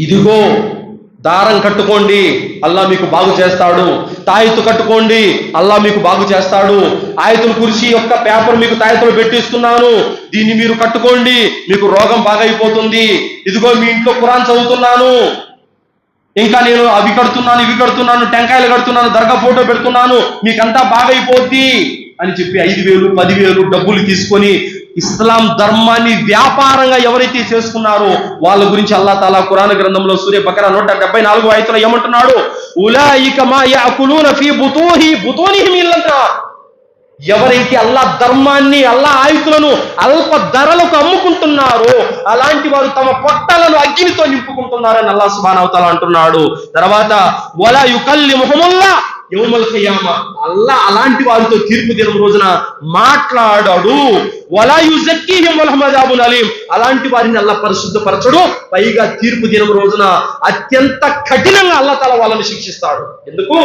ఇదిగో దారం కట్టుకోండి, అల్లా మీకు బాగు చేస్తాడు. తాయెత్తు కట్టుకోండి, అల్లా మీకు బాగు చేస్తాడు. ఆయతుల్ కుర్సీ యొక్క పేపర్ మీకు తాయెత్తులు పెట్టిస్తున్నాను, దీన్ని మీరు కట్టుకోండి, మీకు రోగం బాగైపోతుంది. ఇదిగో మీ ఇంట్లో ఖురాన్ చదువుతున్నాను, ఇంకా నేను అవి కడుతున్నాను, ఇవి కడుతున్నాను, టెంకాయలు కడుతున్నాను, దర్గా ఫోటో పెడుతున్నాను, మీకంతా బాగైపోద్ది అని చెప్పి 5,000, 10,000 డబ్బులు తీసుకొని ఇస్లాం ధర్మాన్ని వ్యాపారంగా ఎవరైతే చేసుకున్నారో వాళ్ళ గురించి అల్లా తాలా ఖురాన్ గ్రంథంలో సూర బకరా 174వ ఆయతలో ఏమంటున్నాడు? ఉలాయిక మా యఅకులూన ఫీ బుతూనిహిమ్ ఇల్లా. ఎవరైతే అల్లా ధర్మాన్ని, అల్లా ఆయుతులను అల్ప ధరలకు అమ్ముకుంటున్నారో అలాంటి వారు తమ పొట్టలను అగ్నితో నింపుకుంటున్నారని అల్లా సుబ్హానహు వ తఆలా అంటున్నాడు. తర్వాత వలా యుకల్లిముహుముల్లా యౌమల్ ఖియామా, అల్లా అలాంటి వారితో తీర్పు దినం రోజున మాట్లాడాడు. వలా యుజక్కీహిమ్ వలహుమ్ అజాబున్ అలీం, అలాంటి వారిని అల్లా పరిశుద్ధపరచడు, పైగా తీర్పు దినం రోజున అత్యంత కఠినంగా అల్లా తాలా వాళ్ళని శిక్షిస్తాడు. ఎందుకు?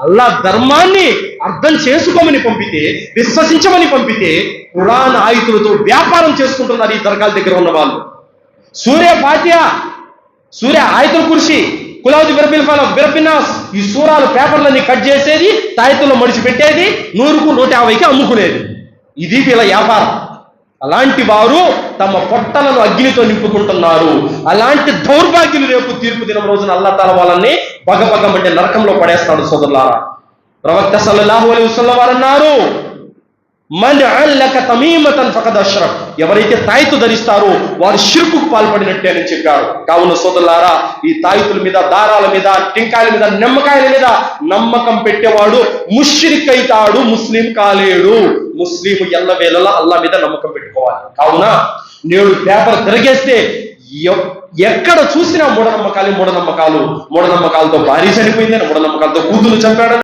అల్లా ధర్మాన్ని అర్థం చేసుకోమని పంపితే, విశ్వసించమని పంపితే ఖురాన్ ఆయుతులతో వ్యాపారం చేసుకుంటున్నారు ఈ దర్గాల దగ్గర ఉన్న వాళ్ళు. సూర్య ఫాతిహా, సూర్య ఆయతుల్ కుర్సీ, కులౌజు బిరబిల్ ఫలక్, బిరబిన్నాస్, ఈ సూరాలు పేపర్లన్నీ కట్ చేసేది, తాయెత్తుల్లో మడిచి పెట్టేది, 100కు 150కి అమ్ముకునేది. ఇది వీళ్ళ వ్యాపారం. అలాంటి వారు తమ పొట్టలను అగ్నితో నింపుకుంటున్నారు. అలాంటి దౌర్భాగ్యులు రేపు తీర్పు దినం రోజున అల్లా తాలా వాళ్ళని బగబగమంటే నరకంలో పడేస్తాడు. సోదరులారా, ప్రవక్త సల్లల్లాహు అలైహి వసల్లం వారు అన్నారు, మన్ అల్లక తమీమతన్ ఫఖద్ అష్రక్, ఎవరైతే తాయెత్తు ధరిస్తారో వారు షిర్కుకు పాల్పడినట్టే అని చెప్పారు. కావున సోదరులారా, ఈ తాయెత్తుల మీద, దారాల మీద, టెంకాయల మీద, నిమ్మకాయల మీద నమ్మకం పెట్టేవాడు ముష్రిక్ అవుతాడు, ముస్లిం కాలేడు. ముస్లిం ఎల్లవేళలా అల్లా మీద నమ్మకం పెట్టుకోవాలి. కావున నేడు పేపర్ తిరగేస్తే ఎక్కడ చూసినా మూఢనమ్మకాలతో భార్య చనిపోయిందని, మూఢనమ్మకాలతో కూతురు చంపాడని,